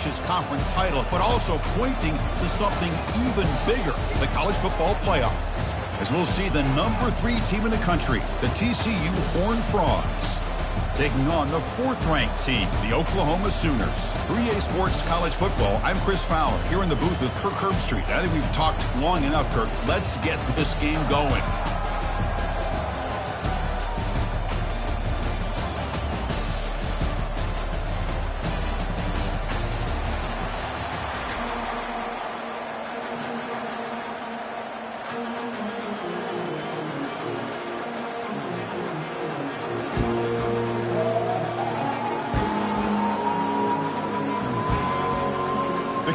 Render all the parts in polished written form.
his conference title, but also pointing to something even bigger, the college football playoff. As we'll see the number 3 team in the country, the TCU Horned Frogs, taking on the 4th-ranked team, the Oklahoma Sooners. 3A Sports College Football, I'm Chris Fowler, here in the booth with Kirk Herbstreit. I think we've talked long enough, Kirk. Let's get this game going.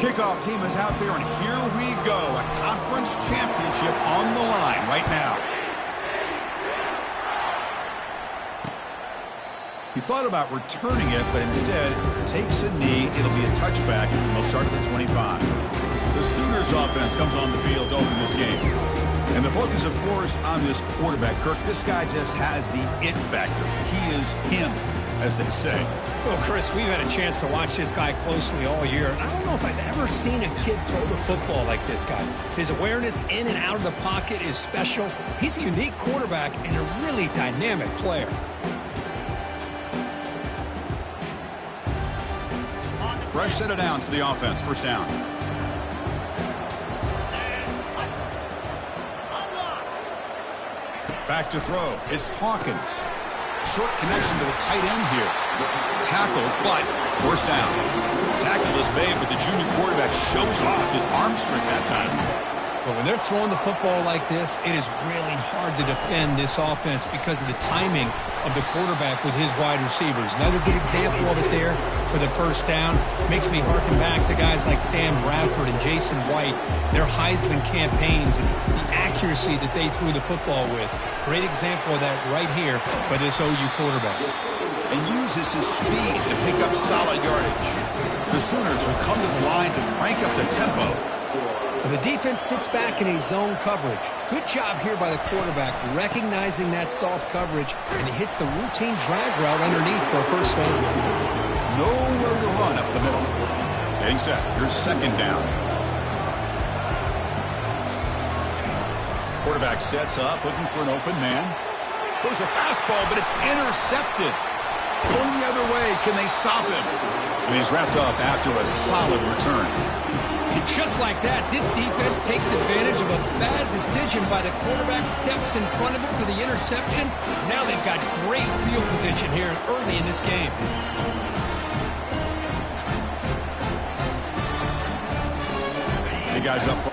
Kickoff team is out there, and here we go. A conference championship on the line right now. He thought about returning it, but instead takes a knee. It'll be a touchback, and they'll start at the 25. The Sooners offense comes on the field to open this game. And the focus, of course, on this quarterback, Kirk. This guy just has the it factor. He is him, as they say. Well, Chris, we've had a chance to watch this guy closely all year. I don't know if I've ever seen a kid throw the football like this guy. His awareness in and out of the pocket is special. He's a unique quarterback and a really dynamic player. Fresh set of downs for the offense. First down. Back to throw. It's Hawkins. Short connection to the tight end here. Tackle, but first down. Tackle is made, but the junior quarterback shows off his arm strength that time. But when they're throwing the football like this, it is really hard to defend this offense because of the timing of the quarterback with his wide receivers. Another good example of it there for the first down. Makes me harken back to guys like Sam Bradford and Jason White, their Heisman campaigns and the accuracy that they threw the football with. Great example of that right here by this OU quarterback. And uses his speed to pick up solid yardage. The Sooners will come to the line to crank up the tempo. The defense sits back in a zone coverage. Good job here by the quarterback recognizing that soft coverage, and he hits the routine drag route underneath for a first down. Nowhere to run up the middle. Getting set. Here's second down. Quarterback sets up, looking for an open man. Goes a fastball, but it's intercepted. Going the other way. Can they stop him? And he's wrapped up after a solid return. And just like that, this defense takes advantage of a bad decision by the quarterback, steps in front of him for the interception. Now they've got great field position here early in this game. Hey, guys, up.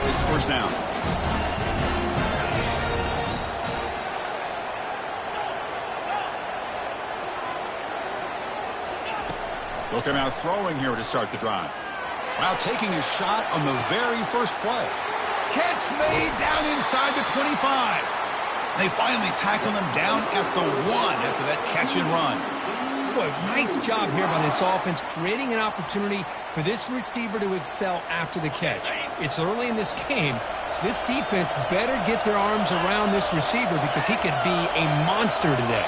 It's first down. They'll come out throwing here to start the drive. Wow, taking a shot on the very first play. Catch made down inside the 25. They finally tackle him down at the 1 after that catch and run. Boy, nice job here by this offense, creating an opportunity for this receiver to excel after the catch. It's early in this game, so this defense better get their arms around this receiver because he could be a monster today.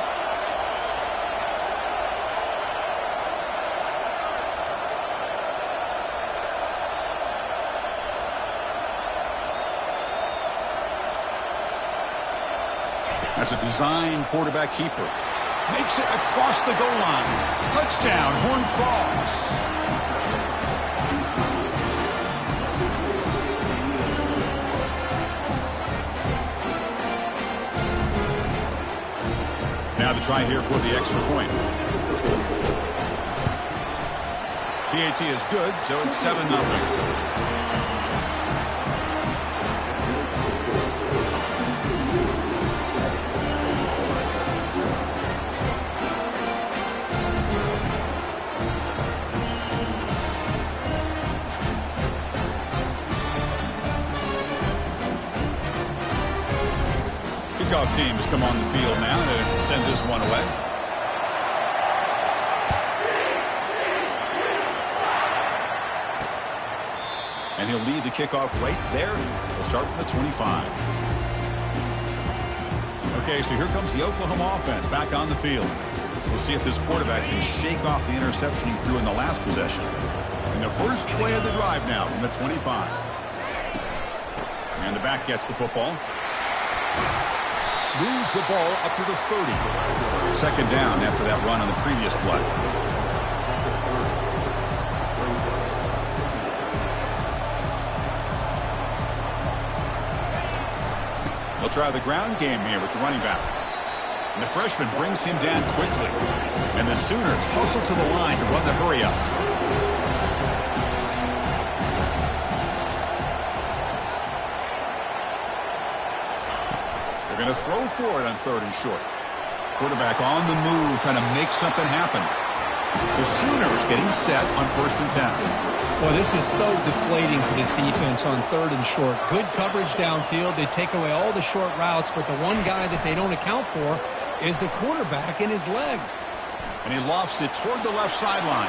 That's a design quarterback keeper. Makes it across the goal line. Touchdown, Horned Frogs. Now the try here for the extra point. PAT is good, so it's 7-0. kickoff team has come on the field now to send this one away. And he'll lead the kickoff right there. He'll start from the 25. Okay, so here comes the Oklahoma offense back on the field. We'll see if this quarterback can shake off the interception he threw in the last possession. And the first play of the drive now from the 25. And the back gets the football. Moves the ball up to the 30. Second down after that run on the previous play. They'll try the ground game here with the running back. And the freshman brings him down quickly. And the Sooners hustle to the line to run the hurry up. They're going to throw for it on 3rd and short. Quarterback on the move, trying to make something happen. The Sooners getting set on 1st and 10. Well, this is so deflating for this defense on 3rd and short. Good coverage downfield. They take away all the short routes, but the one guy that they don't account for is the quarterback and his legs. And he lofts it toward the left sideline.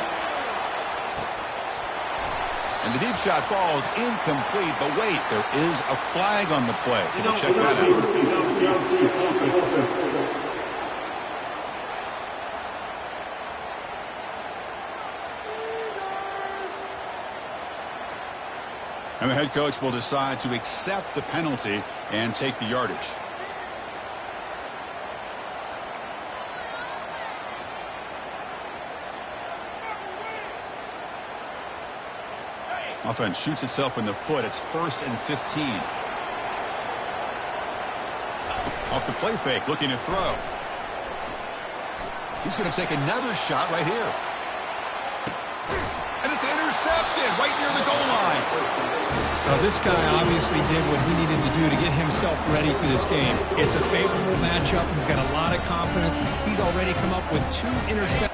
And the deep shot falls incomplete, but wait, there is a flag on the play, so we'll check that out. And the head coach will decide to accept the penalty and take the yardage. Offense shoots itself in the foot. It's 1st and 15. Off the play fake, looking to throw. He's going to take another shot right here. And it's intercepted right near the goal line. Well, this guy obviously did what he needed to do to get himself ready for this game. It's a favorable matchup. He's got a lot of confidence. He's already come up with 2 interceptions.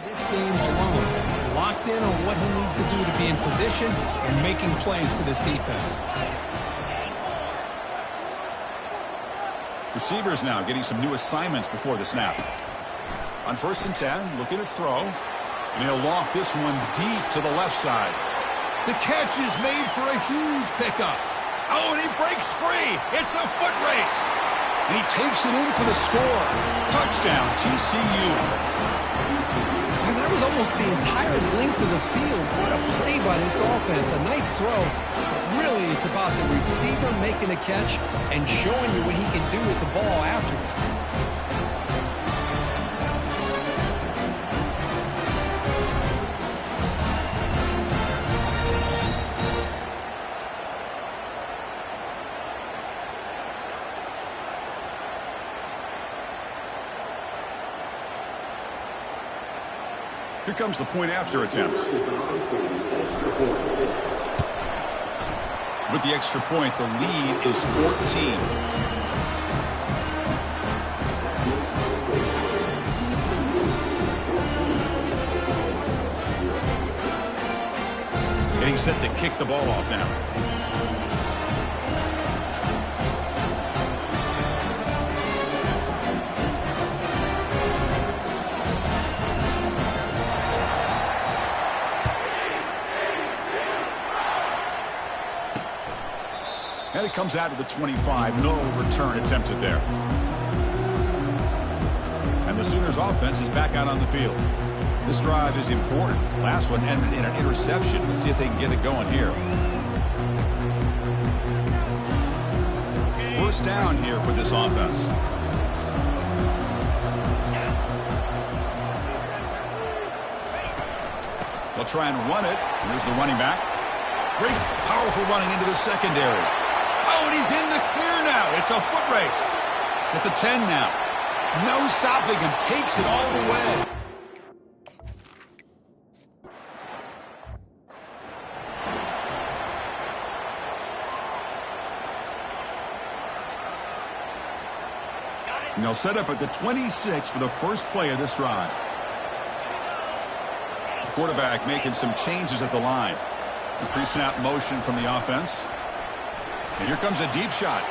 This game alone, locked in on what he needs to do to be in position and making plays for this defense. Receivers now getting some new assignments before the snap. On 1st and 10, looking to throw. And he'll loft this one deep to the left side. The catch is made for a huge pickup. Oh, and he breaks free. It's a foot race. And he takes it in for the score. Touchdown, TCU. That was almost the entire length of the field. What a play by this offense. A nice throw. But really, it's about the receiver making the catch and showing you what he can do with the ball afterwards. Here comes the point after attempt. With the extra point, the lead is 14. Getting set to kick the ball off now. And it comes out to the 25. No return attempted there. And the Sooners offense is back out on the field. This drive is important. Last one ended in an interception. Let's see if they can get it going here. First down here for this offense. They'll try and run it. Here's the running back. Great, powerful running into the secondary. Oh, and he's in the clear now. It's a foot race. At the 10 now. No stopping him. Takes it all the way. And they'll set up at the 26 for the first play of this drive. The quarterback making some changes at the line. The pre-snap motion from the offense. And here comes a deep shot.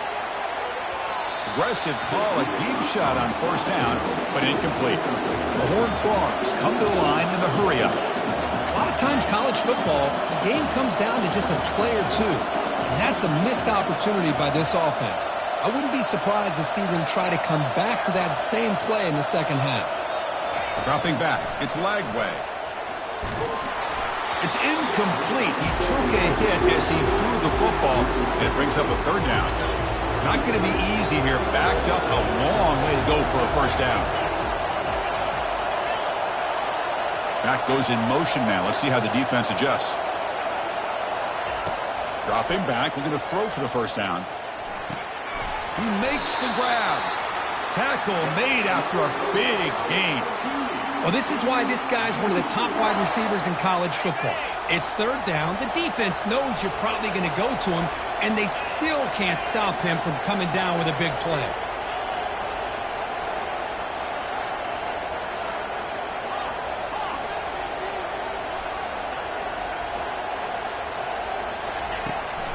Aggressive call, a deep shot on first down, but incomplete. The Horned Frogs come to the line in the hurry-up. A lot of times college football, the game comes down to just a play or two. And that's a missed opportunity by this offense. I wouldn't be surprised to see them try to come back to that same play in the second half. Dropping back, it's Lagway. It's incomplete. He took a hit as he threw the football, and it brings up a third down. Not going to be easy here. Backed up, a long way to go for a first down. Back goes in motion now. Let's see how the defense adjusts. Dropping back, looking to throw for the first down. He makes the grab. Tackle made after a big gain. Well, this is why this guy's one of the top wide receivers in college football. It's third down. The defense knows you're probably going to go to him, and they still can't stop him from coming down with a big play.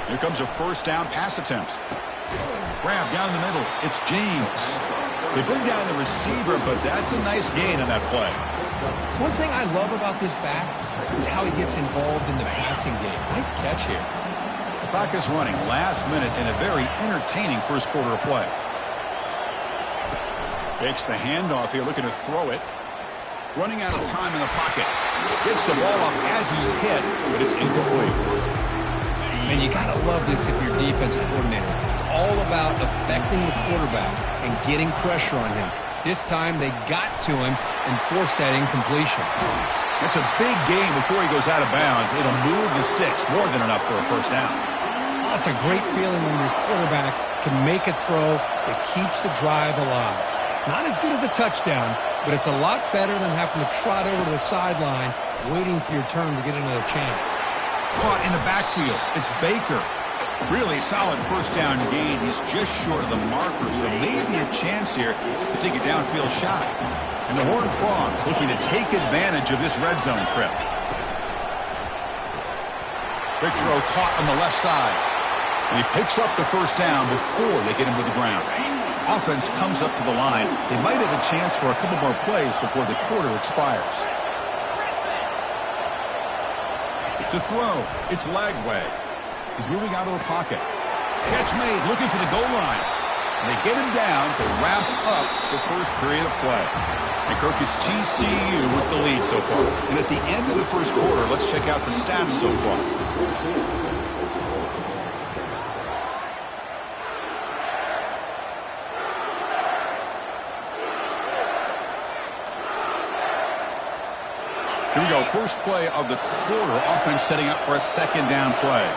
Here comes a first down pass attempt. Grab down the middle. It's James. They bring down the receiver, but that's a nice gain on that play. One thing I love about this back is how he gets involved in the passing game. Nice catch here. The clock is running last minute in a very entertaining first quarter of play. Takes the handoff here, looking to throw it. Running out of time in the pocket. Gets the ball off as he's hit, but it's incomplete. And you got to love this if you're a defensive coordinator. It's all about affecting the quarterback and getting pressure on him. This time they got to him and forced that incompletion. That's a big gain before he goes out of bounds. It'll move the sticks more than enough for a first down. That's a great feeling when your quarterback can make a throw that keeps the drive alive. Not as good as a touchdown, but it's a lot better than having to trot over to the sideline waiting for your turn to get another chance. Caught in the backfield. It's Baker. Really solid first down gain. He's just short of the marker, so maybe a chance here to take a downfield shot. And the Horned Frogs looking to take advantage of this red zone trip. Big throw caught on the left side. And he picks up the first down before they get him to the ground. Offense comes up to the line. They might have a chance for a couple more plays before the quarter expires. To throw, it's Lagway. He's moving out of the pocket. Catch made, looking for the goal line. And they get him down to wrap up the first period of play. And Kirk, it's TCU with the lead so far. And at the end of the first quarter, let's check out the stats so far. Here we go, first play of the quarter. Offense setting up for a second down play.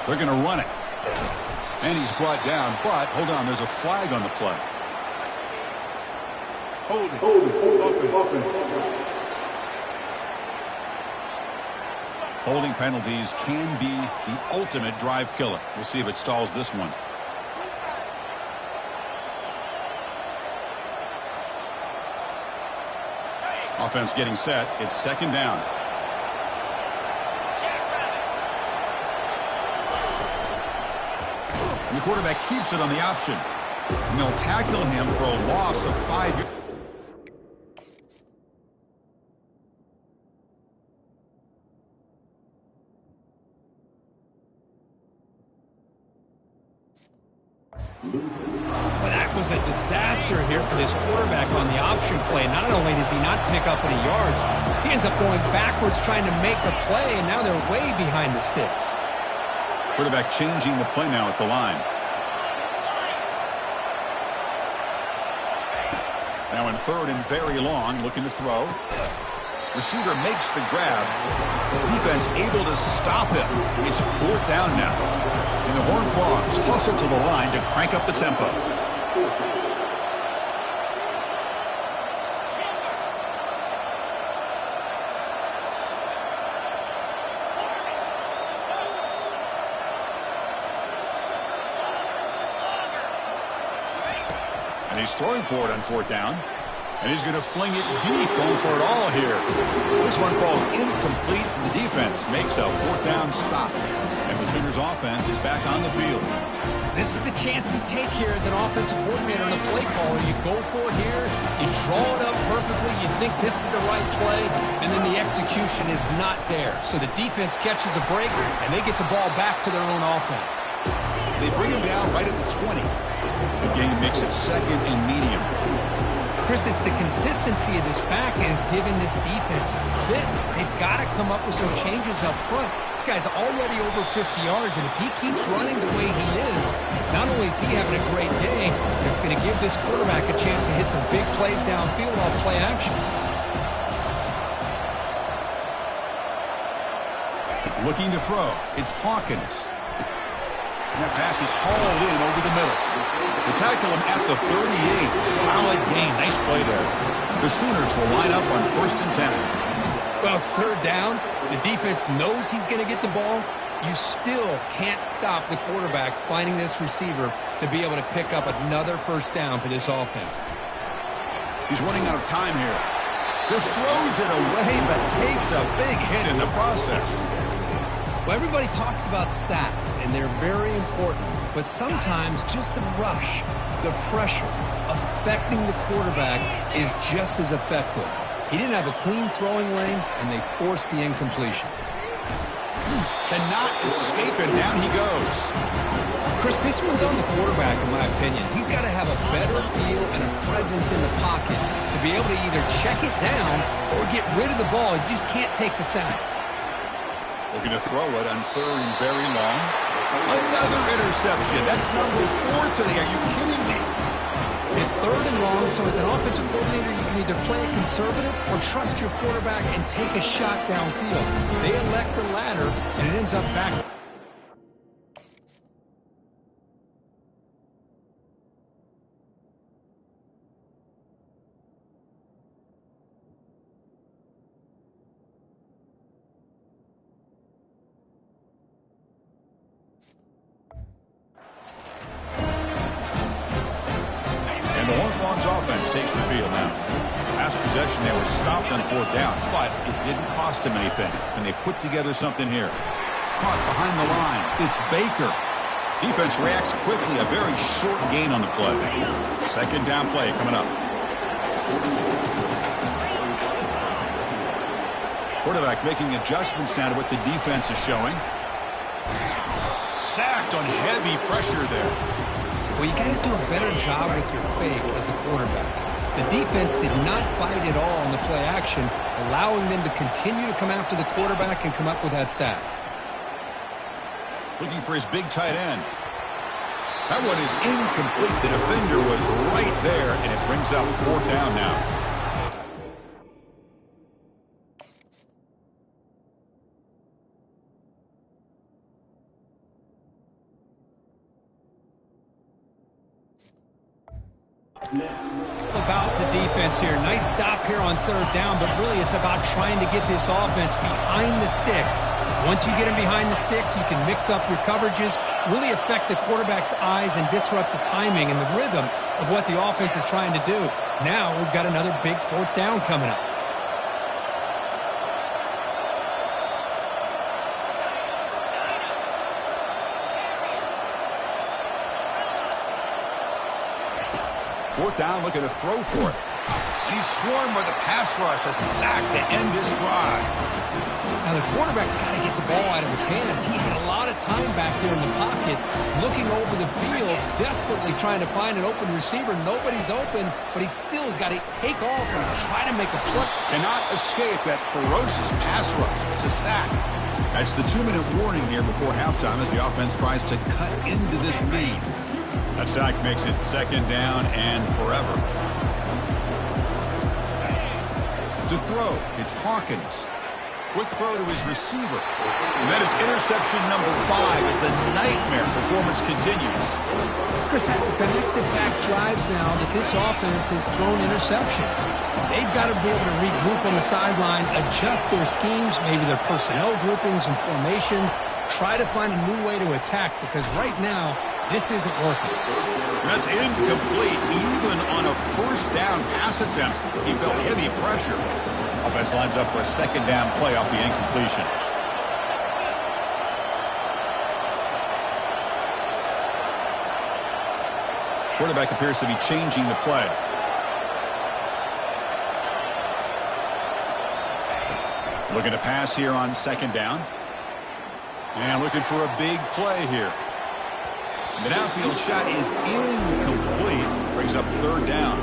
They're going to run it. And he's brought down, but hold on, there's a flag on the play. Holding penalties can be the ultimate drive killer. We'll see if it stalls this one. Offense getting set. It's second down. And the quarterback keeps it on the option. And they'll tackle him for a loss of 5 yards. But that was a disaster here for this quarterback on the option play. Not only does he not pick up any yards, he ends up going backwards trying to make a play, and now they're way behind the sticks. Quarterback changing the play now at the line. Now in third and very long, looking to throw. Receiver makes the grab. Defense able to stop him. It's fourth down now. And the Horned Frogs hustle to the line to crank up the tempo. And he's throwing for it on fourth down. And he's going to fling it deep, going for it all here. This one falls incomplete, and the defense makes a fourth down stop. And the Sooners offense is back on the field. This is the chance you take here as an offensive coordinator and a play caller. You go for it here, you draw it up perfectly, you think this is the right play, and then the execution is not there. So the defense catches a break, and they get the ball back to their own offense. They bring him down right at the 20. The game makes it second and medium. Chris, it's the consistency of this back is giving this defense fits. They've got to come up with some changes up front. This guy's already over 50 yards, and if he keeps running the way he is, not only is he having a great day, it's going to give this quarterback a chance to hit some big plays downfield off play action. Looking to throw. It's Hawkins. And that pass is hauled in over the middle. They tackle him at the 38. Solid gain. Nice play there. The Sooners will line up on 1st and 10. Well, it's third down. The defense knows he's going to get the ball. You still can't stop the quarterback finding this receiver to be able to pick up another first down for this offense. He's running out of time here. Just throws it away, but takes a big hit in the process. Well, everybody talks about sacks, and they're very important. But sometimes just the rush, the pressure, affecting the quarterback is just as effective. He didn't have a clean throwing lane, and they forced the incompletion. Cannot escape, and down he goes. Chris, this one's on the quarterback, in my opinion. He's got to have a better feel and a presence in the pocket to be able to either check it down or get rid of the ball. He just can't take the sack. Looking to throw it on third and very long. Another interception. That's number 4 today. Are you kidding me? It's third and long, so as an offensive coordinator, you can either play it conservative or trust your quarterback and take a shot downfield. They elect the latter, and it ends up back. And the Horned Frogs offense takes the field now. Last possession, they were stopped on fourth down, but it didn't cost them anything. And they put together something here. Caught behind the line. It's Baker. Defense reacts quickly. A very short gain on the play. Second down play coming up. Quarterback making adjustments now to what the defense is showing. Sacked on heavy pressure there. Well, you got to do a better job with your fake as a quarterback. The defense did not bite at all on the play action, allowing them to continue to come after the quarterback and come up with that sack. Looking for his big tight end. That one is incomplete. The defender was right there, and it brings up fourth down now. About the defense here. Nice stop here on third down, but really it's about trying to get this offense behind the sticks. Once you get them behind the sticks, you can mix up your coverages, really affect the quarterback's eyes and disrupt the timing and the rhythm of what the offense is trying to do. Now we've got another big fourth down coming up. Fourth down, looking to throw for it. And he's swarmed by the pass rush, a sack to end this drive. Now, the quarterback's got to get the ball out of his hands. He had a lot of time back there in the pocket, looking over the field, desperately trying to find an open receiver. Nobody's open, but he still has got to take off and try to make a play. Cannot escape that ferocious pass rush. It's a sack. That's the 2-minute warning here before halftime as the offense tries to cut into this lead. That sack makes it 2nd down and forever. To throw, it's Hawkins. Quick throw to his receiver. And that is interception number 5 as the nightmare performance continues. Chris, that's back-to-back drives now that this offense has thrown interceptions. They've got to be able to regroup on the sideline, adjust their schemes, maybe their personnel groupings and formations, try to find a new way to attack because right now, this isn't working. That's incomplete. Even on a 1st down pass attempt, he felt heavy pressure. Offense lines up for a 2nd down play off the incompletion. Quarterback appears to be changing the play. Looking to pass here on 2nd down. And looking for a big play here. The downfield shot is incomplete. Brings up 3rd down.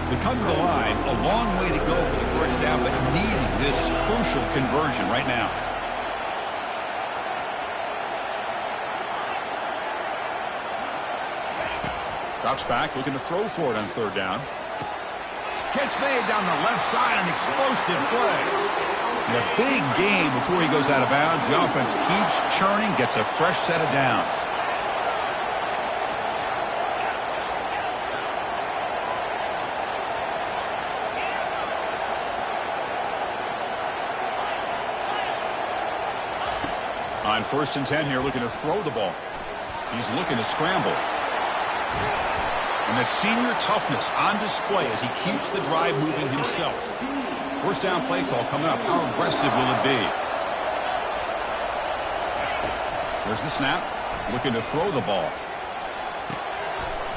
They come to the line, a long way to go for the 1st down, but needing this crucial conversion right now. Drops back, looking to throw for it on 3rd down. Catch made down the left side, an explosive play. And a big gain before he goes out of bounds. The offense keeps churning, gets a fresh set of downs. On 1st and 10 here, looking to throw the ball. He's looking to scramble. And that senior toughness on display as he keeps the drive moving himself. 1st down play call coming up. How aggressive will it be? There's the snap. Looking to throw the ball.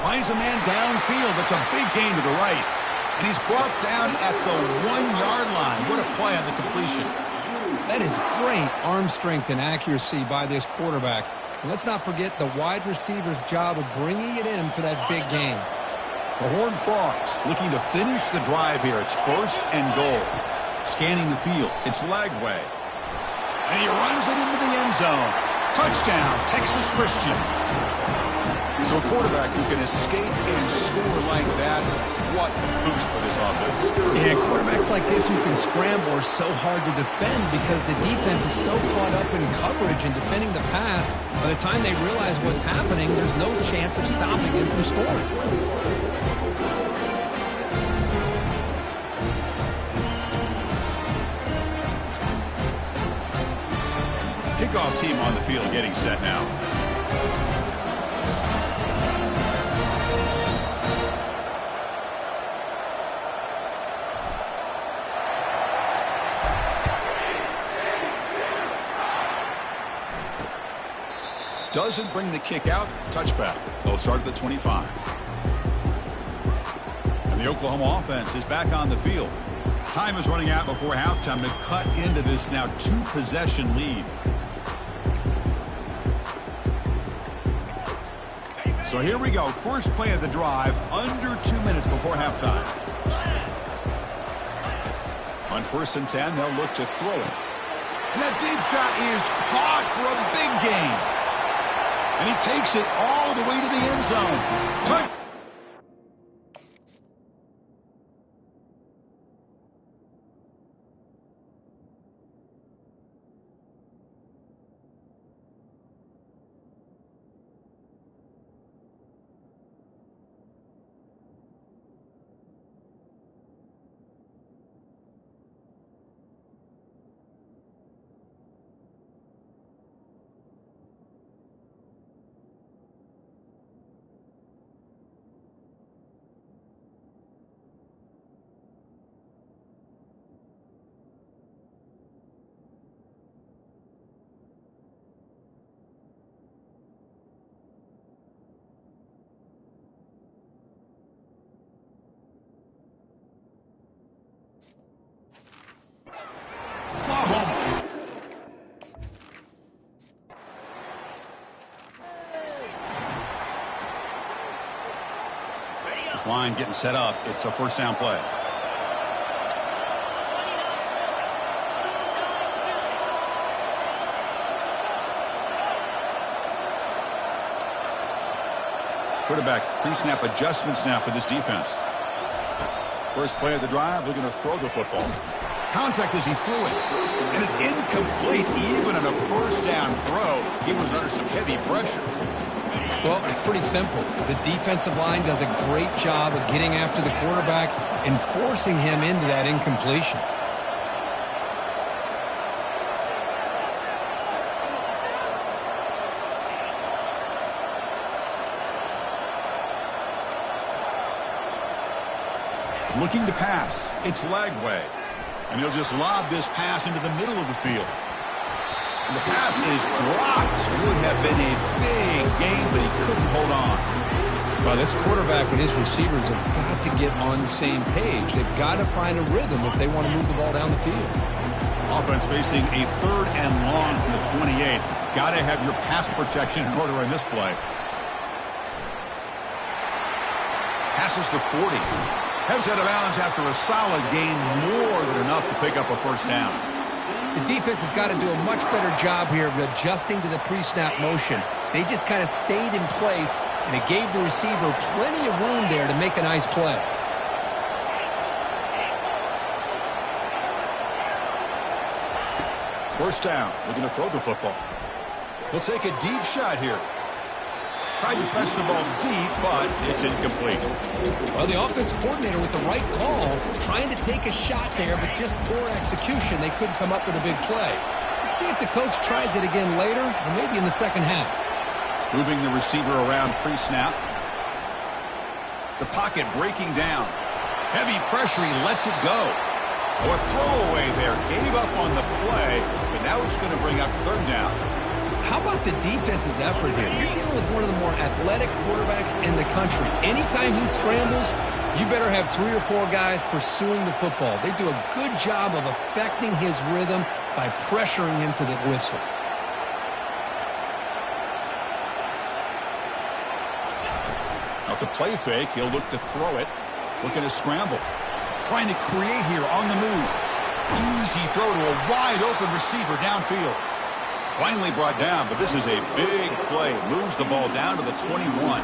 Finds a man downfield. That's a big gain to the right. And he's brought down at the 1-yard line. What a play on the completion. That is great arm strength and accuracy by this quarterback. And let's not forget the wide receiver's job of bringing it in for that big gain. The Horned Frogs looking to finish the drive here. It's 1st and goal. Scanning the field. It's Lagway. And he runs it into the end zone. Touchdown, Texas Christian. So a quarterback who can escape and score like that, what boost for this offense. Yeah, quarterbacks like this who can scramble are so hard to defend because the defense is so caught up in coverage and defending the pass. By the time they realize what's happening, there's no chance of stopping him from scoring. Kickoff team on the field getting set now. Doesn't bring the kick out. Touchback. They'll start at the 25. And the Oklahoma offense is back on the field. Time is running out before halftime to cut into this now 2-possession lead. So here we go. First play of the drive, under 2 minutes before halftime. On 1st and 10, they'll look to throw it. And that deep shot is caught for a big gain. And he takes it all the way to the end zone. Touch. This line getting set up. It's a first down play. Quarterback pre-snap adjustments now for this defense. First play of the drive, looking to throw the football. Contact as he threw it. And it's incomplete even on a first down throw. He was under some heavy pressure. Well, it's pretty simple. The defensive line does a great job of getting after the quarterback and forcing him into that incompletion. Looking to pass. It's Lagway. And he'll just lob this pass into the middle of the field. And the pass is dropped. Would have been a big game, but he couldn't hold on. Well, this quarterback and his receivers have got to get on the same page. They've got to find a rhythm if they want to move the ball down the field. Offense facing a 3rd and long from the 28. Got to have your pass protection in order on this play. Passes the 40. Heads out of bounds after a solid gain, more than enough to pick up a first down. The defense has got to do a much better job here of adjusting to the pre-snap motion. They just kind of stayed in place, and it gave the receiver plenty of room there to make a nice play. First down, looking to throw the football. He'll take a deep shot here. Tried to press the ball deep, but it's incomplete. Well, the offense coordinator with the right call, trying to take a shot there, but just poor execution. They couldn't come up with a big play. Let's see if the coach tries it again later, or maybe in the second half. Moving the receiver around pre-snap. The pocket breaking down. Heavy pressure, he lets it go. Oh, a throwaway there. Gave up on the play, but now it's going to bring up 3rd down. How about the defense's effort here? You're dealing with one of the more athletic quarterbacks in the country. Anytime he scrambles, you better have 3 or 4 guys pursuing the football. They do a good job of affecting his rhythm by pressuring him to the whistle. Off the play fake, he'll look to throw it. Looking to scramble. Trying to create here on the move. Easy throw to a wide-open receiver downfield. Finally brought down, but this is a big play. Moves the ball down to the 21.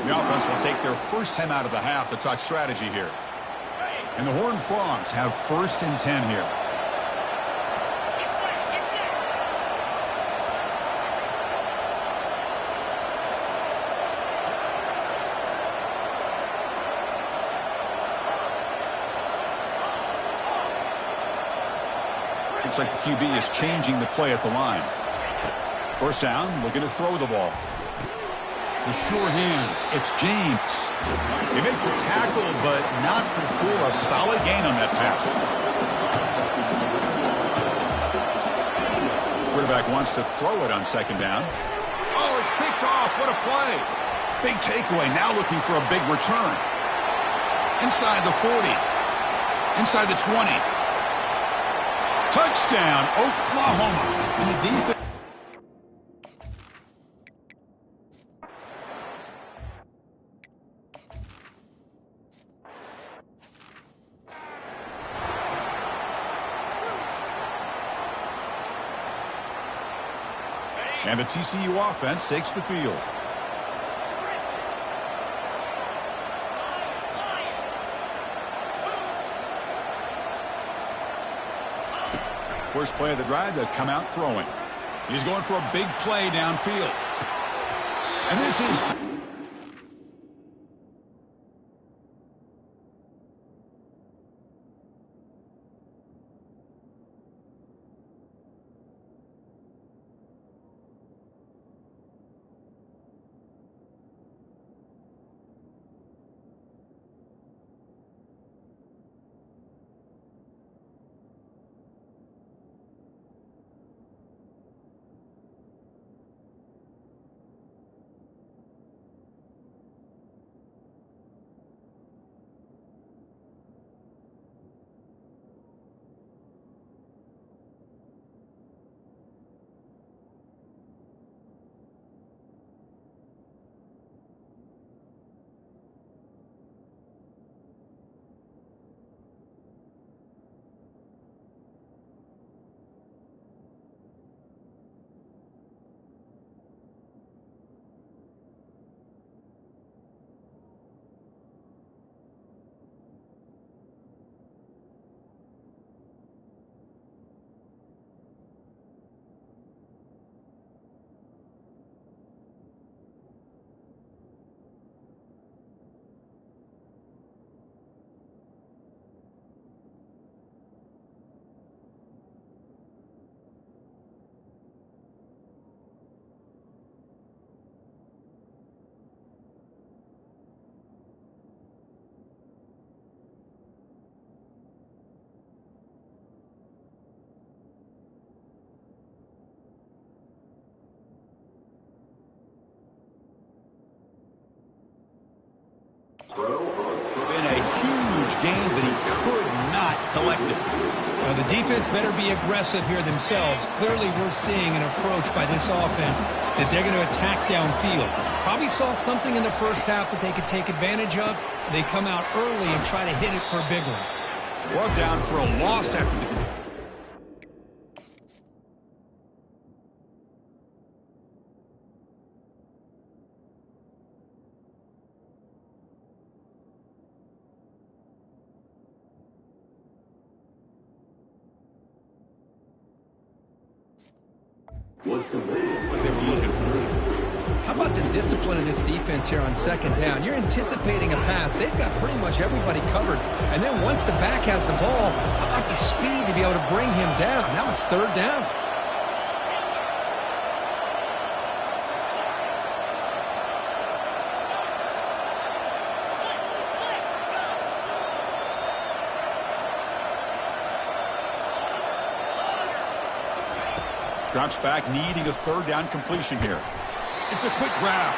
The offense will take their first 10 out of the half to talk strategy here. And the Horned Frogs have 1st and 10 here. Looks like the QB is changing the play at the line. First down, looking to throw the ball. The sure hands, it's James. He made the tackle, but not before a solid gain on that pass. Quarterback wants to throw it on 2nd down. Oh, it's picked off. What a play. Big takeaway, now looking for a big return. Inside the 40. Inside the 20. Touchdown, Oklahoma. And the defense. And the TCU offense takes the field. First play of the drive, they'll come out throwing. He's going for a big play downfield. And this is... Been a huge game, but he could not collect it. Well, the defense better be aggressive here themselves. Clearly, we're seeing an approach by this offense that they're going to attack downfield. Probably saw something in the first half that they could take advantage of. They come out early and try to hit it for a big one. Brought down for a loss after the... what they were looking for. How about the discipline of this defense here on second down? You're anticipating a pass. They've got pretty much everybody covered. And then once the back has the ball, how about the speed to be able to bring him down? Now it's third down. Drops back, needing a third down completion here. It's a quick grab.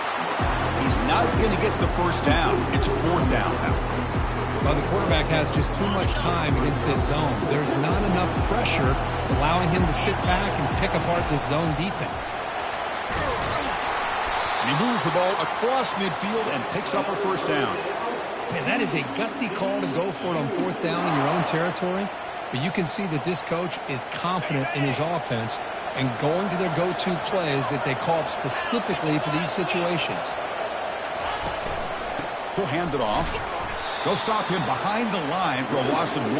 He's not going to get the first down. It's fourth down now. Well, the quarterback has just too much time against this zone. There's not enough pressure to allowing him to sit back and pick apart this zone defense. And he moves the ball across midfield and picks up a first down. Man, that is a gutsy call to go for it on fourth down in your own territory. But you can see that this coach is confident in his offense and going to their go-to plays that they call up specifically for these situations. He'll hand it off. They'll stop him behind the line for a loss of 1.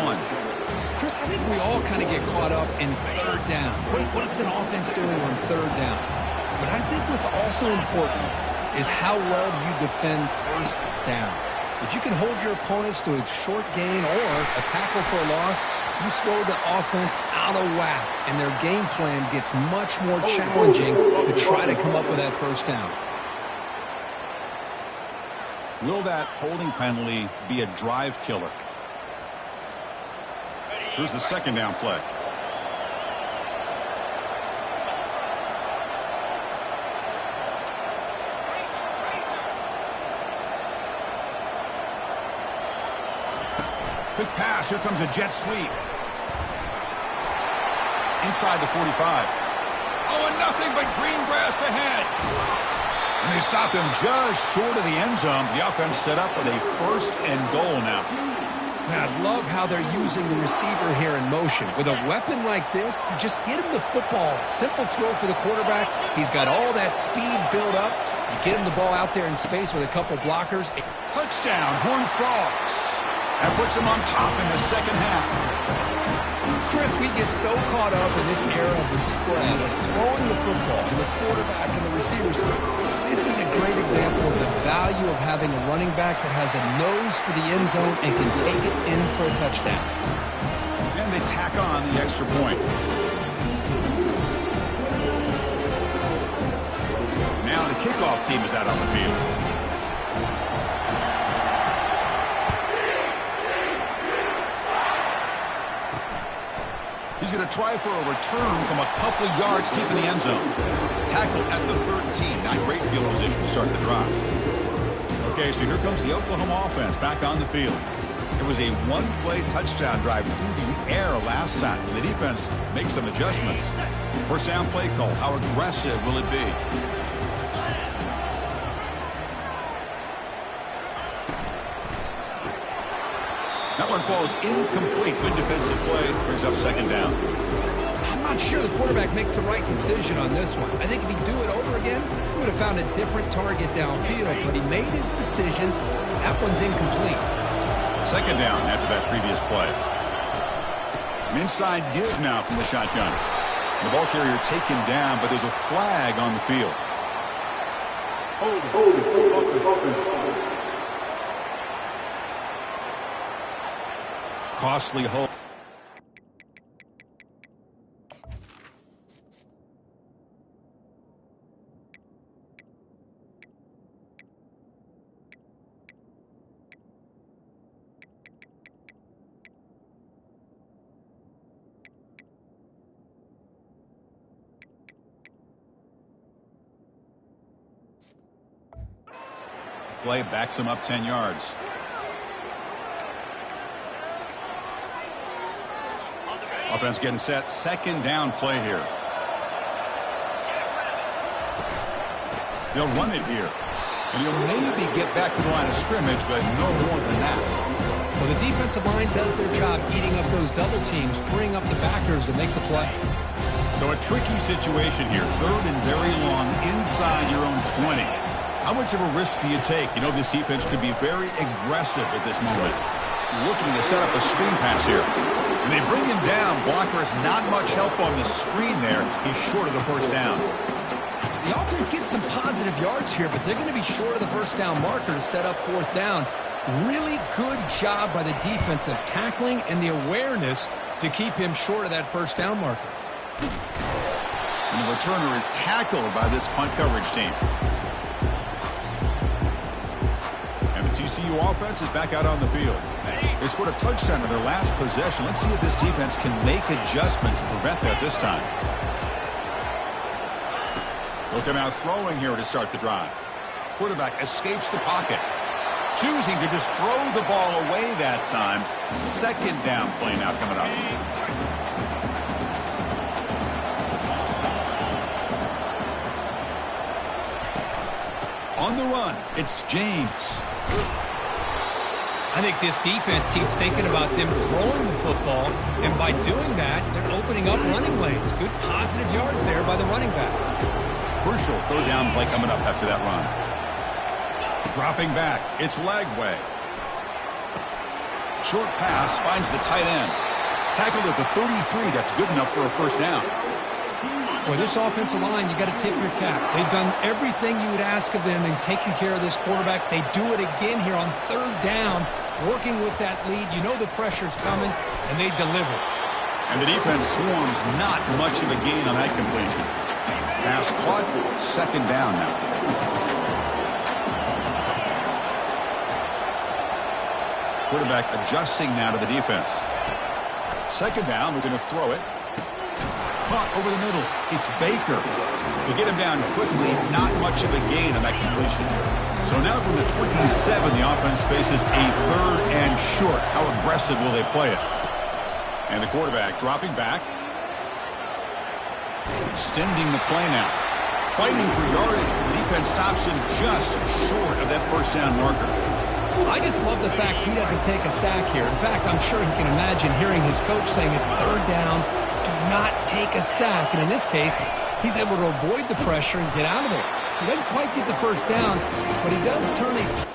Chris, I think we all kind of get caught up in third down. What's an offense doing on third down? But I think what's also important is how well you defend first down. If you can hold your opponents to a short gain or a tackle for a loss, you throw the offense out of whack, and their game plan gets much more challenging to try to come up with that first down. Will that holding penalty be a drive killer? Here's the second down play. Quick pass. Here comes a jet sweep. Inside the 45. Oh, and nothing but green grass ahead. And they stop him just short of the end zone. The offense set up with a first and goal now. Man, I love how they're using the receiver here in motion. With a weapon like this, you just get him the football. Simple throw for the quarterback. He's got all that speed built up. You get him the ball out there in space with a couple blockers. Touchdown, Horned Frogs. That puts him on top in the second half. Chris, we get so caught up in this era of the spread, of throwing the football, and the quarterback and the receivers. This is a great example of the value of having a running back that has a nose for the end zone and can take it in for a touchdown. And they tack on the extra point. Now the kickoff team is out on the field. He's going to try for a return from a couple of yards deep in the end zone. Tackle at the 13. Not great field position to start the drive. Okay, so here comes the Oklahoma offense back on the field. It was a one-play touchdown drive through the air last time. The defense makes some adjustments. First down play call. How aggressive will it be? That one falls incomplete. Good defensive play. Brings up second down. I'm not sure the quarterback makes the right decision on this one. I think if he'd do it over again, he would have found a different target downfield, but he made his decision. That one's incomplete. Second down after that previous play. An inside give now from the shotgun. The ball carrier taken down, but there's a flag on the field. Costly hold. play backs him up 10 yards. Offense getting set. Second down play here. They'll run it here. And he'll maybe get back to the line of scrimmage, but no more than that. Well, the defensive line does their job eating up those double teams, freeing up the backers to make the play. So a tricky situation here. Third and very long inside your own 20. How much of a risk do you take? You know, this defense could be very aggressive at this moment. Looking to set up a screen pass here. And they bring him down. Blocker has not much help on the screen there. He's short of the first down. The offense gets some positive yards here, but they're going to be short of the first down marker to set up fourth down. Really good job by the defense of tackling and the awareness to keep him short of that first down marker. And the returner is tackled by this punt coverage team. And the TCU offense is back out on the field. They scored a touchdown in their last possession. Let's see if this defense can make adjustments to prevent that this time. Looking out throwing here to start the drive. Quarterback escapes the pocket. Choosing to just throw the ball away that time. Second down play now coming up. On the run, it's James. I think this defense keeps thinking about them throwing the football, and by doing that, they're opening up running lanes. Good positive yards there by the running back. Crucial third down play coming up after that run. Dropping back, it's Lagway. Short pass finds the tight end. Tackled at the 33, that's good enough for a first down. Boy, this offensive line, you got to tip your cap. They've done everything you would ask of them in taking care of this quarterback. They do it again here on third down, working with that lead. You know the pressure's coming, and they deliver. And the defense swarms not much of a gain on that completion. Pass caught, second down now. Quarterback adjusting now to the defense. Second down, we're going to throw it. Caught over the middle. It's Baker. To get him down quickly, not much of a gain on that completion. So now from the 27, the offense faces a third and short. How aggressive will they play it? And the quarterback dropping back. Extending the play now. Fighting for yardage, but the defense stops him just short of that first down marker. I just love the fact he doesn't take a sack here. In fact, I'm sure he can imagine hearing his coach saying it's third down, do not take a sack. And in this case, he's able to avoid the pressure and get out of there. He doesn't quite get the first down, but he does turn a...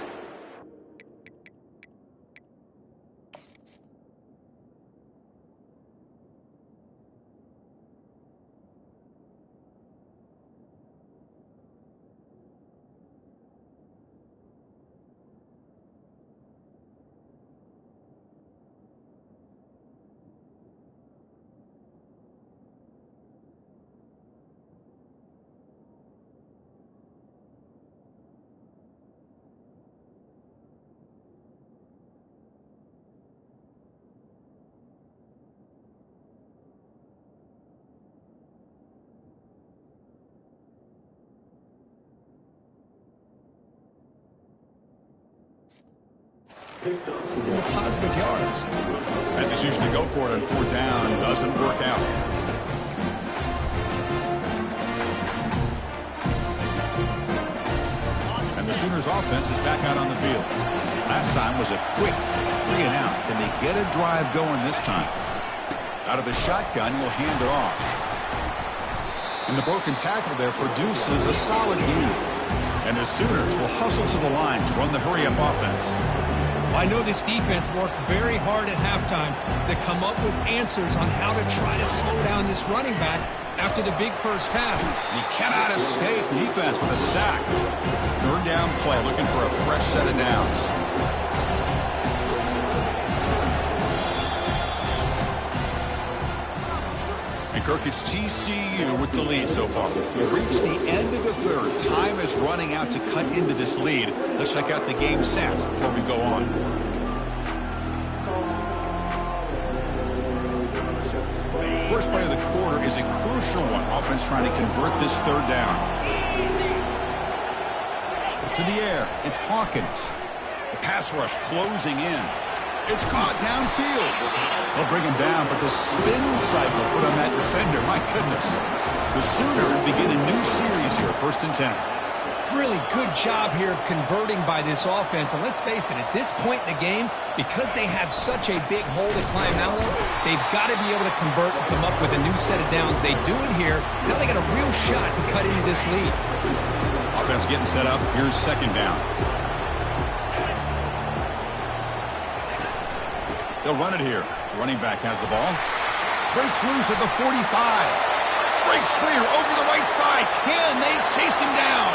He's in the positive yards. That decision to go for it on fourth down doesn't work out. And the Sooners offense is back out on the field. Last time was a quick 3 and out. Can they get a drive going this time? Out of the shotgun, will hand it off. And the broken tackle there produces a solid gain. And the Sooners will hustle to the line to run the hurry-up offense. I know this defense worked very hard at halftime to come up with answers on how to try to slow down this running back after the big first half. And he cannot escape the defense with a sack. Third down play, looking for a fresh set of downs. And Kirk, it's TCU with the lead so far. We've reached the end of the third. Time is running out to cut into this lead. Let's check out the game stats before we go on. First play of the quarter is a crucial one. Offense trying to convert this third down. To the air, it's Hawkins. The pass rush closing in. It's caught downfield. They'll bring him down, but the spin cycle put on that defender, my goodness. The Sooners begin a new series here, 1st and 10. Really good job here of converting by this offense. And let's face it, at this point in the game, because they have such a big hole to climb out of, they've got to be able to convert and come up with a new set of downs. They do it here. Now they got a real shot to cut into this lead. Offense getting set up. Here's 2nd down. They'll run it here. The running back has the ball. Breaks loose at the 45. Breaks clear over the right side. Can they chase him down?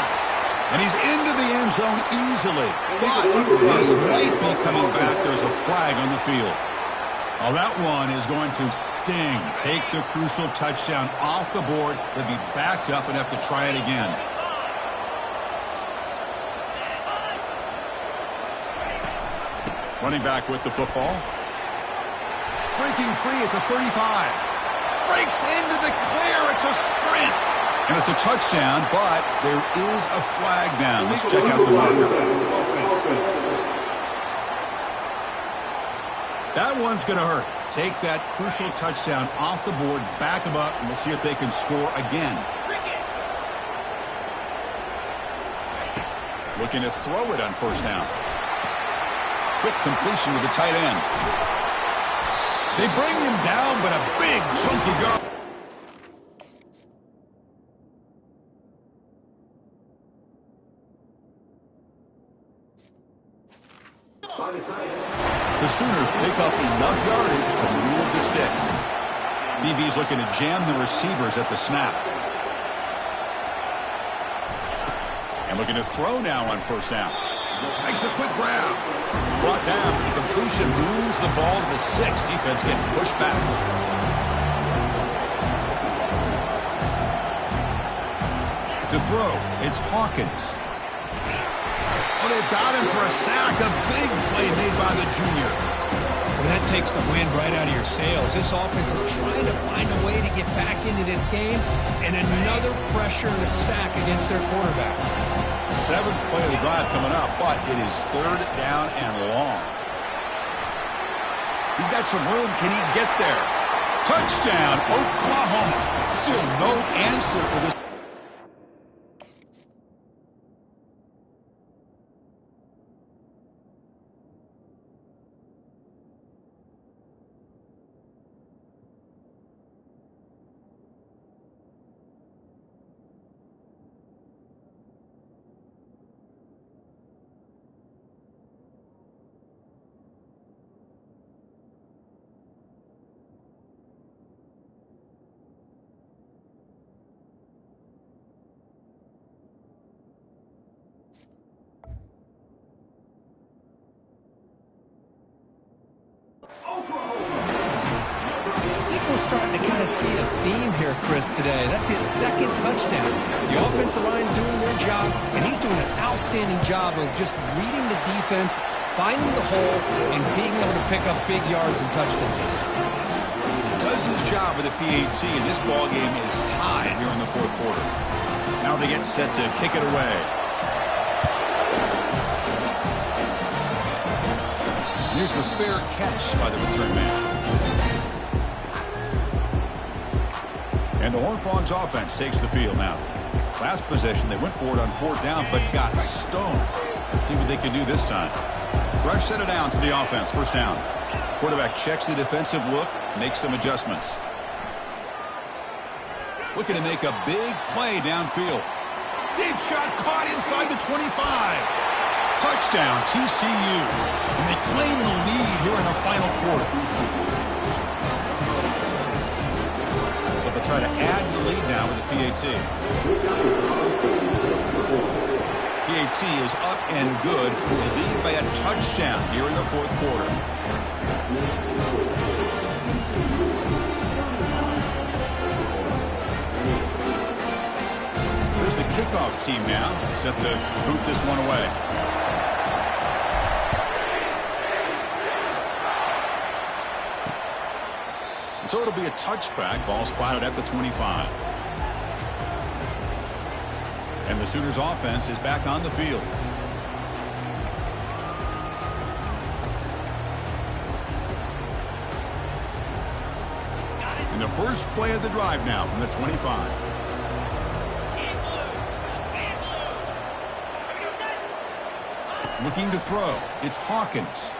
And he's into the end zone easily. But this might be coming back. There's a flag on the field. Well, that one is going to sting. Take the crucial touchdown off the board. They'll be backed up and have to try it again. Running back with the football. Breaking free at the 35. Breaks into the clear. It's a sprint. And it's a touchdown, but there is a flag down. Let's check out the marker. That one's going to hurt. Take that crucial touchdown off the board, back them up, and we'll see if they can score again. Looking to throw it on 1st down. Quick completion to the tight end. They bring him down, but a big chunky go. The Sooners pick up enough yardage to move the sticks. BB's looking to jam the receivers at the snap. And looking to throw now on 1st down. Makes a quick grab. Brought down, but the completion moves the ball to the 6. Defense getting pushed back. To throw, it's Hawkins. Oh, they've got him for a sack. A big play made by the junior. Well, that takes the wind right out of your sails. This offense is trying to find a way to get back into this game, and another pressure and a sack against their quarterback. 7th play of the drive coming up, but it is 3rd down and long. He's got some room. Can he get there? Touchdown, Oklahoma. Still no answer for this. Starting to kind of see a theme here, Chris, today. That's his 2nd touchdown. The offensive line doing their job, and he's doing an outstanding job of just reading the defense, finding the hole, and being able to pick up big yards and touchdowns. He does his job with the PAT, and this ball game is tied here in the 4th quarter. Now they get set to kick it away. Here's the fair catch by the return man. And the Horned Frogs offense takes the field now. Last possession, they went for it on 4th down, but got stoned. Let's see what they can do this time. Fresh set of downs for the offense, 1st down. Quarterback checks the defensive look, makes some adjustments. Looking to make a big play downfield. Deep shot caught inside the 25. Touchdown, TCU. And they claim the lead here in the final quarter. Try to add to the lead now with the PAT. PAT is up and good. They lead by a touchdown here in the 4th quarter. Here's the kickoff team now, set to boot this one away. So it'll be a touchback. Ball spotted at the 25. And the Sooners offense is back on the field. And the first play of the drive now from the 25. Looking to throw. It's Hawkins.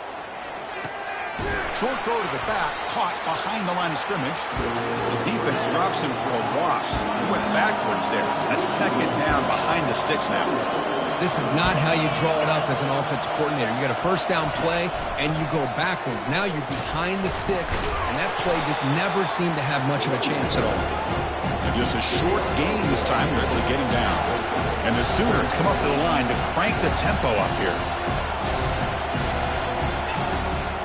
Short throw to the back, caught behind the line of scrimmage. The defense drops him for a loss. He went backwards there. A second down behind the sticks now. This is not how you draw it up as an offensive coordinator. You got a first down play, and you go backwards. Now you're behind the sticks, and that play just never seemed to have much of a chance at all. And just a short gain this time. They're able to get him down. And the Sooners come up to the line to crank the tempo up here.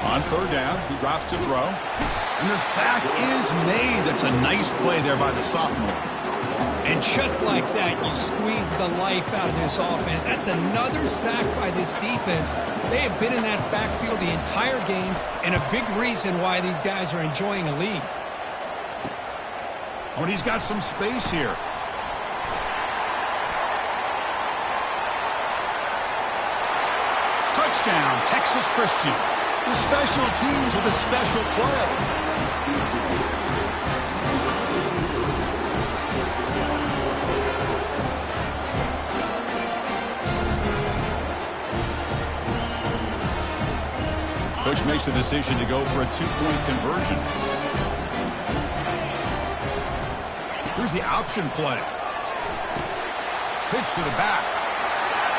On third down, he drops to throw. And the sack is made. That's a nice play there by the sophomore. And just like that, you squeeze the life out of this offense. That's another sack by this defense. They have been in that backfield the entire game, and a big reason why these guys are enjoying a lead. Oh, and he's got some space here. Touchdown, Texas Christian. The special teams with a special play. Coach makes the decision to go for a two-point conversion. Here's the option play. Pitch to the back.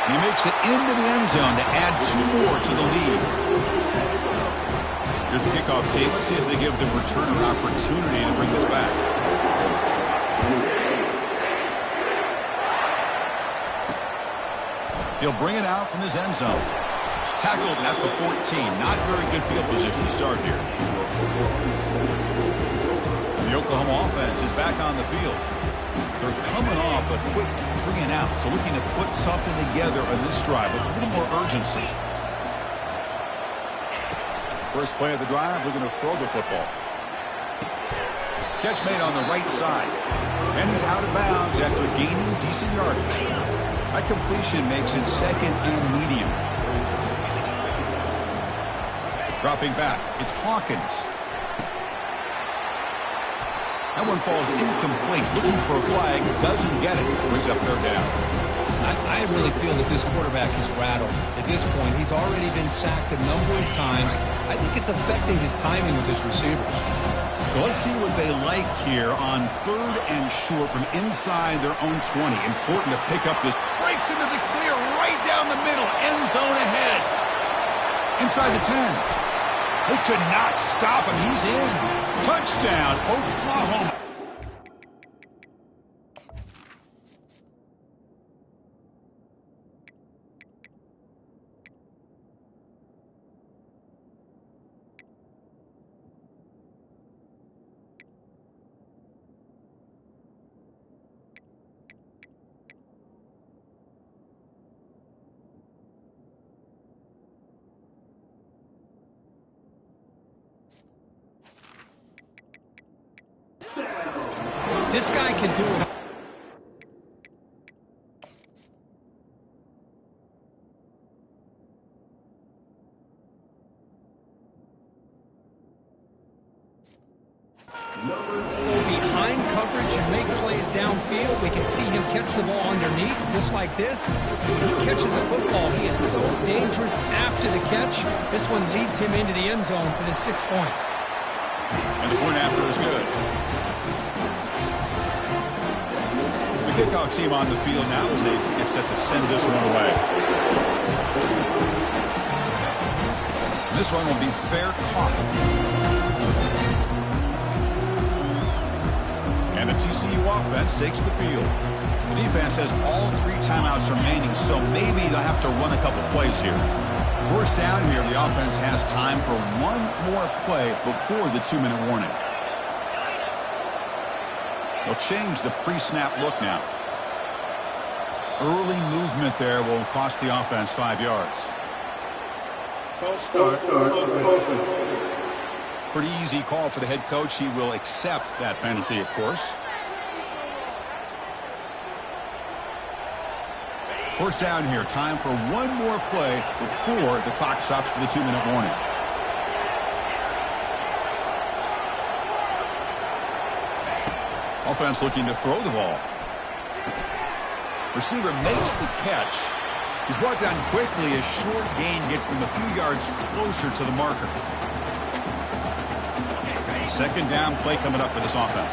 He makes it into the end zone to add two more to the lead. Here's the kickoff team. Let's see if they give the returner opportunity to bring this back. He'll bring it out from his end zone. Tackled at the 14. Not very good field position to start here. And the Oklahoma offense is back on the field. They're coming off a quick 3-and-out, so looking to put something together on this drive with a little more urgency. First play of the drive, looking to throw the football. Catch made on the right side. And he's out of bounds after gaining decent yardage. That completion makes it second and medium. Dropping back, it's Hawkins. That one falls incomplete. Looking for a flag, doesn't get it. Brings up third down. I really feel that this quarterback is rattled. At this point, he's already been sacked a number of times. I think it's affecting his timing with his receivers. So let's see what they like here on third and short from inside their own 20. Important to pick up this. Breaks into the clear right down the middle. End zone ahead. Inside the 10. They could not stop him. He's in. Touchdown, Oklahoma. This guy can do it. Behind coverage and make plays downfield. We can see him catch the ball underneath, just like this. When he catches a football, he is so dangerous after the catch. This one leads him into the end zone for the 6 points. And the point after is good. The kickoff team on the field now as they get set to send this one away. And this one will be fair caught. And the TCU offense takes the field. The defense has all 3 timeouts remaining, so maybe they'll have to run a couple plays here. First down here, the offense has time for one more play before the 2-minute warning. They'll change the pre-snap look now. Early movement there will cost the offense 5 yards. Pretty easy call for the head coach. He will accept that penalty, of course. First down here. Time for one more play before the clock stops for the 2-minute warning. Offense looking to throw the ball. Receiver makes the catch. He's brought down quickly. A short gain gets them a few yards closer to the marker. Second down play coming up for this offense.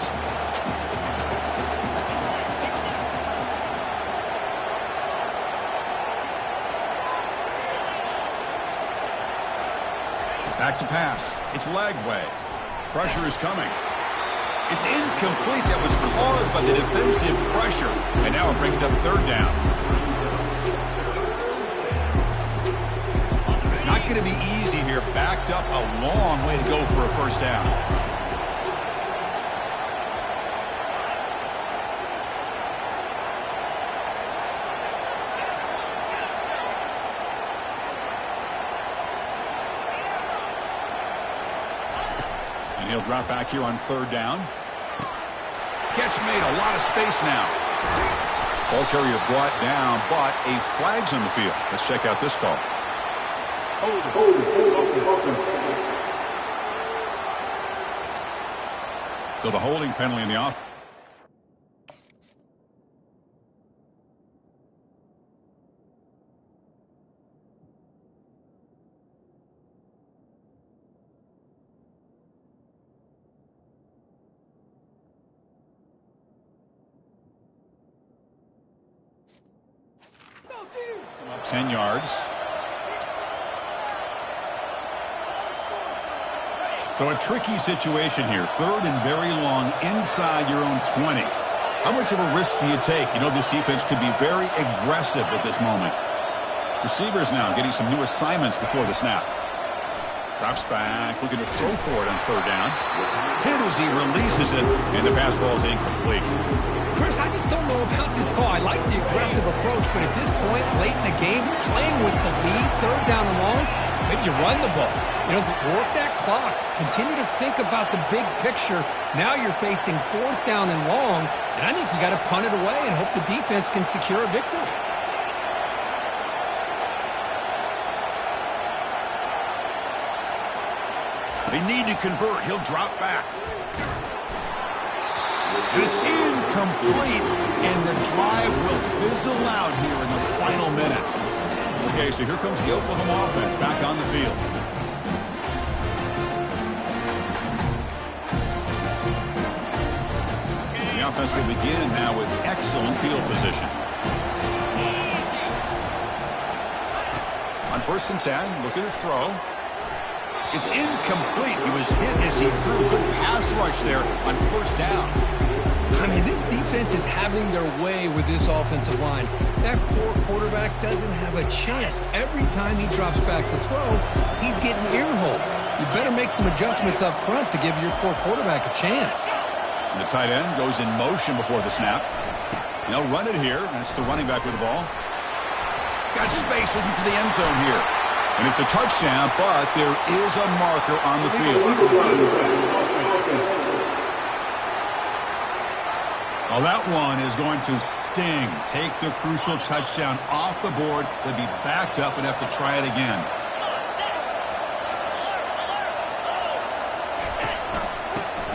Back to pass. It's Lagway. Pressure is coming. It's incomplete. That was caused by the defensive pressure. And now it brings up third down. Not going to be easy here. Backed up a long way to go for a first down. And he'll drop back here on third down. Catch made, a lot of space now. Ball carrier brought down, but a flag's on the field. Let's check out this call. So the holding penalty in the off. Up 10 yards. So a tricky situation here. Third and very long inside your own 20. How much of a risk do you take? You know this defense could be very aggressive at this moment. Receivers now getting some new assignments before the snap. Drops back, looking to throw for it on third down. Hit as he releases it, and the pass ball is incomplete. Chris, I just don't know about this call. I like the aggressive approach, but at this point, late in the game, playing with the lead, third down and long, maybe you run the ball. You know, work that clock. Continue to think about the big picture. Now you're facing fourth down and long, and I think you got to punt it away and hope the defense can secure a victory. They need to convert. He'll drop back. And it's incomplete, and the drive will fizzle out here in the final minutes. Okay, so here comes the Oklahoma offense back on the field. And the offense will begin now with excellent field position. On 1st and 10, looking to throw. It's incomplete. He was hit as he threw. Good pass rush there on first down. I mean, this defense is having their way with this offensive line. That poor quarterback doesn't have a chance. Every time he drops back to throw, he's getting ear-holed. You better make some adjustments up front to give your poor quarterback a chance. And the tight end goes in motion before the snap. They'll run it here, and it's the running back with the ball. Got space looking for the end zone here. And it's a touchdown, but there is a marker on the field. Well, that one is going to sting. Take the crucial touchdown off the board. They'll be backed up and have to try it again.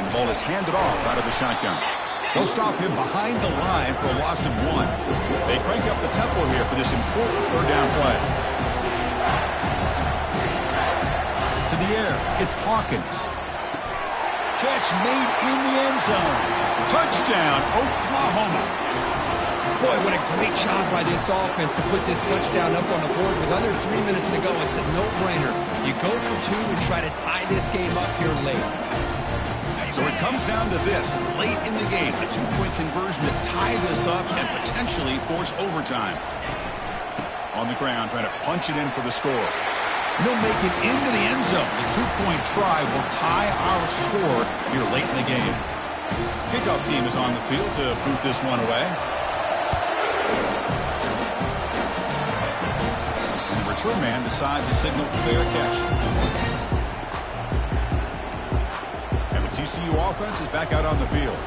And the ball is handed off out of the shotgun. They'll stop him behind the line for a loss of 1. They crank up the tempo here for this important third down play. To the air, it's Hawkins. Catch made in the end zone. Touchdown, Oklahoma. Boy, what a great job by this offense to put this touchdown up on the board with under 3 minutes to go. It's a no-brainer. You go for 2 and try to tie this game up here late. So it comes down to this. Late in the game, a 2-point conversion to tie this up and potentially force overtime. On the ground, trying to punch it in for the score. He'll make it into the end zone. The 2-point try will tie our score here late in the game. Kickoff team is on the field to boot this one away. And the return man decides to signal fair catch. And the TCU offense is back out on the field.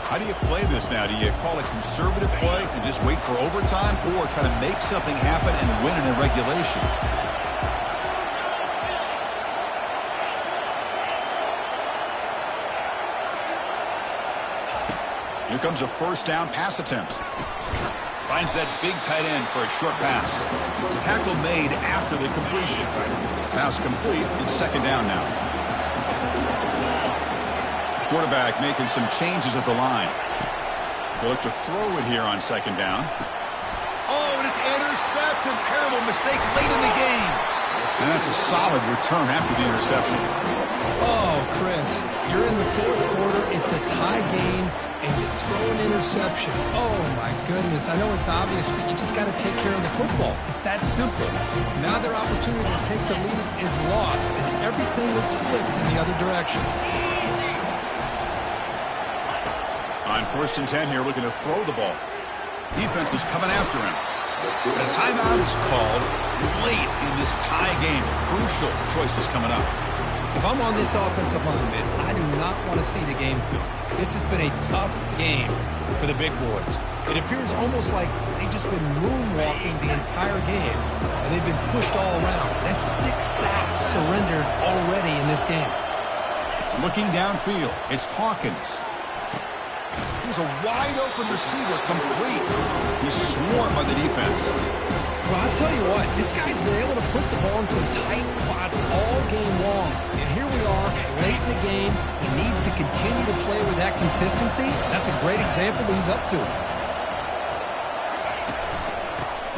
How do you play this now? Do you call a conservative play and just wait for overtime, or try to make something happen and win it in regulation? Here comes a first down pass attempt. Finds that big tight end for a short pass. Tackle made after the completion. Pass complete. It's second down now. Quarterback making some changes at the line. He'll look to throw it here on second down. Oh, and it's intercepted. Terrible mistake late in the game. And that's a solid return after the interception. Oh, Chris, you're in the fourth quarter. It's a tie game, and you throw an interception. Oh, my goodness. I know it's obvious, but you just got to take care of the football. It's that simple. Now their opportunity to take the lead is lost, and everything is flipped in the other direction. On 1st and 10 here, looking to throw the ball. Defense is coming after him. And a timeout is called late in this tie game. Crucial choices coming up. If I'm on this offensive lineman, I do not want to see the game film. This has been a tough game for the big boys. It appears almost like they've just been moonwalking the entire game, and they've been pushed all around. That's 6 sacks surrendered already in this game. Looking downfield, it's Hawkins. He's a wide-open receiver, complete. He's swarmed by the defense. Well, I'll tell you what, this guy's been able to put the ball in some tight spots all game long. And here we are, late in the game. He needs to continue to play with that consistency. That's a great example that he's up to.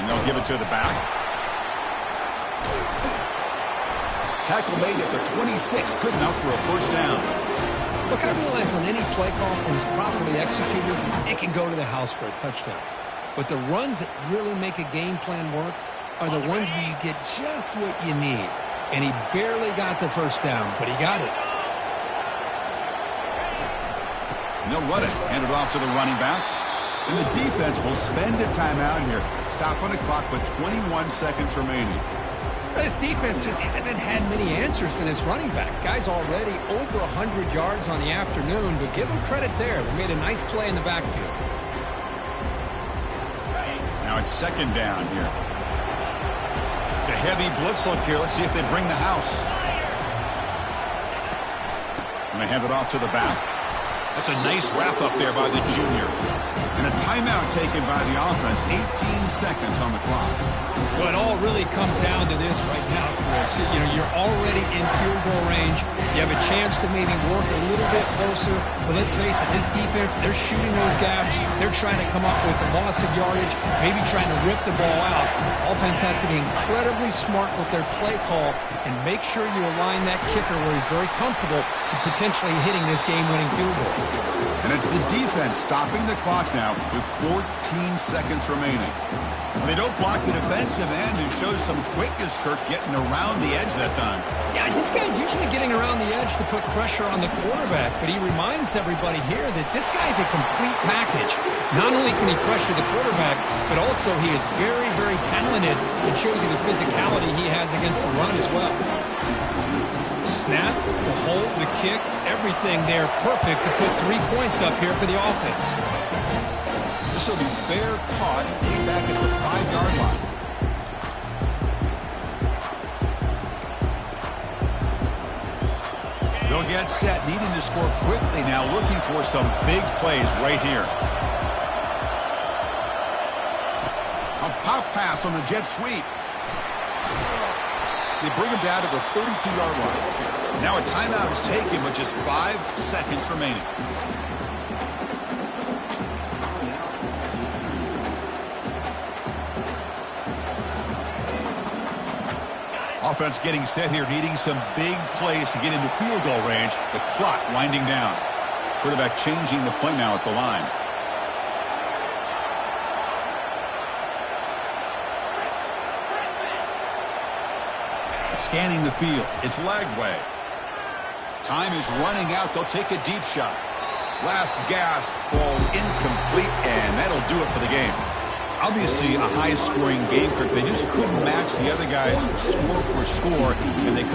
And they'll give it to the back. Tackle made at the 26, good enough for a first down. Look, I realize on any play call, when it's properly executed, it can go to the house for a touchdown. But the runs that really make a game plan work are the ones where you get just what you need. And he barely got the first down, but he got it. And they'll run it. Hand it off to the running back. And the defense will spend a timeout here. Stop on the clock with 21 seconds remaining. This defense just hasn't had many answers for this running back. Guy's already over 100 yards on the afternoon, but give him credit there. They made a nice play in the backfield. Now it's second down here. It's a heavy blitz look here. Let's see if they bring the house. And they hand it off to the back. That's a nice wrap up there by the junior. And a timeout taken by the offense. 18 seconds on the clock. Well, it all really comes down to this right now, Chris. You know, you're already in field goal range. You have a chance to maybe work a little bit closer. But let's face it, this defense, they're shooting those gaps. They're trying to come up with a loss of yardage, maybe trying to rip the ball out. Offense has to be incredibly smart with their play call and make sure you align that kicker where he's very comfortable to potentially hitting this game-winning field goal. And it's the defense stopping the clock now with 14 seconds remaining. When they don't block the defensive end and show some quickness, Kirk, getting around the edge that time. Yeah, this guy's usually getting around the edge to put pressure on the quarterback, but he reminds everybody here that this guy's a complete package. Not only can he pressure the quarterback, but also he is very, very talented and shows you the physicality he has against the run as well. Snap, the hold, the kick, everything there perfect to put 3 points up here for the offense. This will be fair caught way back at the 5-yard line. They'll get set, needing to score quickly now, looking for some big plays right here. A pop pass on the jet sweep. They bring him down to the 32-yard line. Now a timeout is taken with just 5 seconds remaining. Offense getting set here, needing some big plays to get into field goal range. The clock winding down. Quarterback changing the play now at the line. Scanning the field. It's Lagway. Time is running out. They'll take a deep shot. Last gasp falls incomplete, and that'll do it for the game. Obviously, a high-scoring game, Kirk. They just couldn't match the other guys score for score, and they come